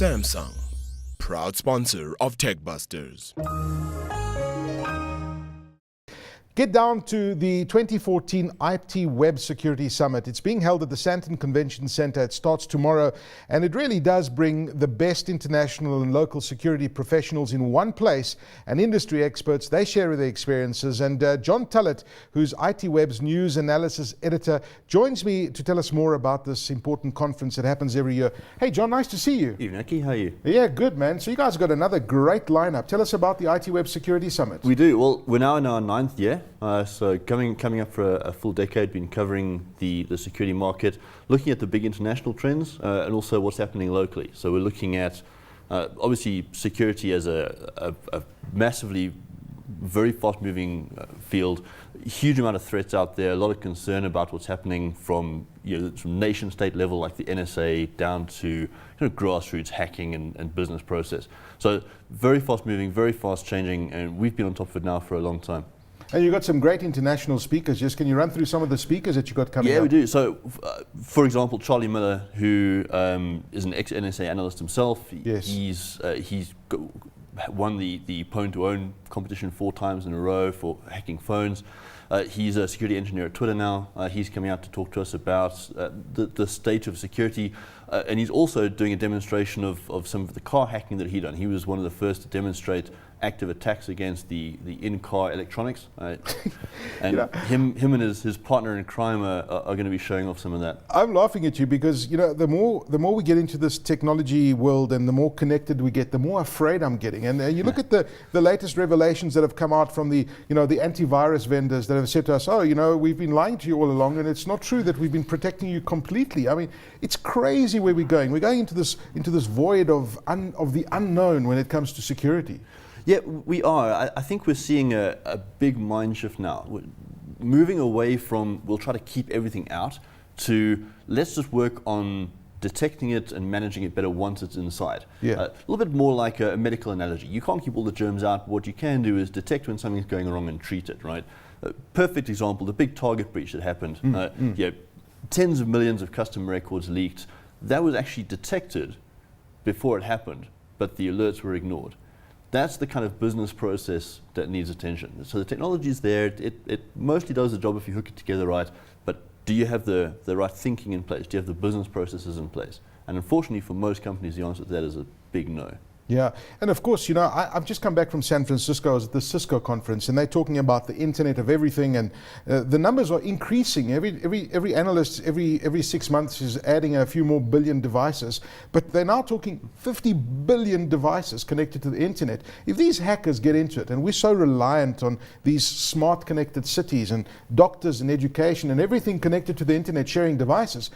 Samsung, proud sponsor of Tech Busters. Get down to the 2014 ITWeb Security Summit. It's being held at the Sandton Convention Centre. It starts tomorrow, and it really does bring the best international and local security professionals in one place, and industry experts. They share their experiences, and Jon Tullett, who's ITWeb's news analysis editor, joins me to tell us more about this important conference that happens every year. Hey Jon, nice to see you. Evening, Aki. How are you? Yeah, good man. So you guys have got another great lineup. Tell us about the ITWeb Security Summit. We do. Well, we're now in our 9th year. So coming up for a full decade, been covering the security market, looking at the big international trends and also what's happening locally. So we're looking at obviously security as a massively, very fast-moving field, huge amount of threats out there, a lot of concern about what's happening from nation-state level like the NSA down to grassroots hacking and business process. So very fast-moving, very fast-changing, and we've been on top of it now for a long time. And you've got some great international speakers. Just can you run through some of the speakers that you've got coming up? Yeah, we do. So, for example, Charlie Miller, who is an ex-NSA analyst himself. Yes. He's won the Pwn2Own competition 4 times in a row for hacking phones. He's a security engineer at Twitter now. He's coming out to talk to us about the state of security. And he's also doing a demonstration of some of the car hacking that he'd done. He was one of the first to demonstrate active attacks against the in-car electronics. And him and his partner in crime are going to be showing off some of that. I'm laughing at you because the more we get into this technology world and the more connected we get, the more afraid I'm getting. And you look at the latest revelations that have come out from the antivirus vendors that have said to us, we've been lying to you all along, and it's not true that we've been protecting you completely. I mean, it's crazy where we're going. We're going into this void of the unknown when it comes to security. Yeah, we are. I think we're seeing a big mind shift now. We're moving away from we'll try to keep everything out to let's just work on detecting it and managing it better once it's inside. Yeah. A little bit more like a medical analogy. You can't keep all the germs out. What you can do is detect when something's going wrong and treat it, right? Perfect example, the big Target breach that happened. Tens of millions of customer records leaked. That was actually detected before it happened, but the alerts were ignored. That's the kind of business process that needs attention. So the technology is there. It mostly does the job if you hook it together right, but do you have the right thinking in place? Do you have the business processes in place? And unfortunately for most companies, the answer to that is a big no. Yeah, and of course, I've just come back from San Francisco. I was at the Cisco conference, and they're talking about the Internet of Everything, and the numbers are increasing. Every analyst, every 6 months is adding a few more billion devices, but they're now talking 50 billion devices connected to the Internet. If these hackers get into it, and we're so reliant on these smart connected cities and doctors and education and everything connected to the Internet sharing devices,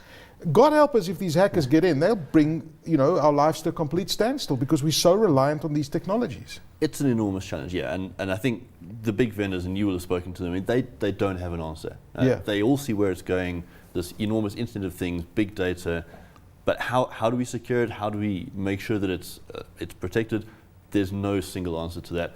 God help us if these hackers get in. They'll bring our lives to a complete standstill because we're so reliant on these technologies. It's an enormous challenge, yeah, and I think the big vendors, and you will have spoken to them, they don't have an answer. They all see where it's going, this enormous Internet of Things, big data, but how do we secure it? How do we make sure that it's protected? There's no single answer to that.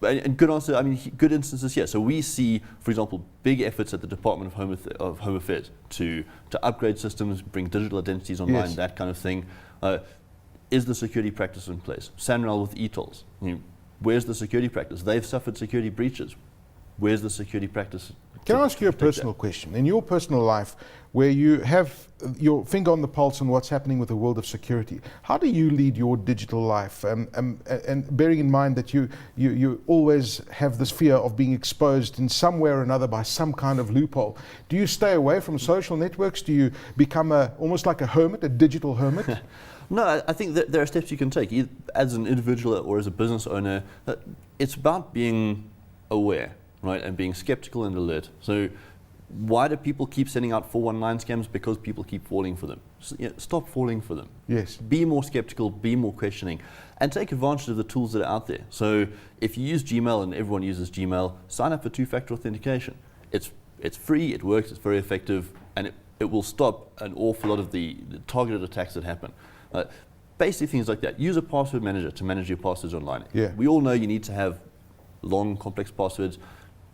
And good answer, I mean, good instances, yeah. So we see, for example, big efforts at the Department of Home Affairs to upgrade systems, bring digital identities online, yes, that kind of thing. Is the security practice in place? SANRAL with e-tolls. Where's the security practice? They've suffered security breaches. Where's the security practice? Can I ask you a personal question? In your personal life, where you have your finger on the pulse on what's happening with the world of security, how do you lead your digital life? And bearing in mind that you always have this fear of being exposed in some way or another by some kind of loophole. Do you stay away from social networks? Do you become almost like a hermit, a digital hermit? No, I think that there are steps you can take, either as an individual or as a business owner. It's about being aware, right, and being skeptical and alert. So why do people keep sending out 419 scams? Because people keep falling for them. So, stop falling for them. Yes. Be more skeptical, be more questioning, and take advantage of the tools that are out there. So if you use Gmail, and everyone uses Gmail, sign up for 2-factor authentication. It's free, it works, it's very effective, and it will stop an awful lot of the targeted attacks that happen. Basic things like that. Use a password manager to manage your passwords online. Yeah. We all know you need to have long, complex passwords,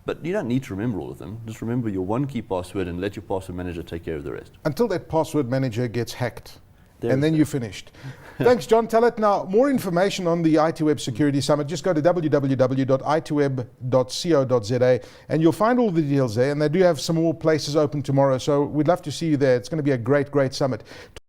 but you don't need to remember all of them. Just remember your one key password and let your password manager take care of the rest. Until that password manager gets hacked. and then you're finished. Thanks, Jon Tullett. Now, more information on the ITWeb Security Summit, just go to www.itweb.co.za and you'll find all the details there. And they do have some more places open tomorrow, so we'd love to see you there. It's going to be a great, great summit.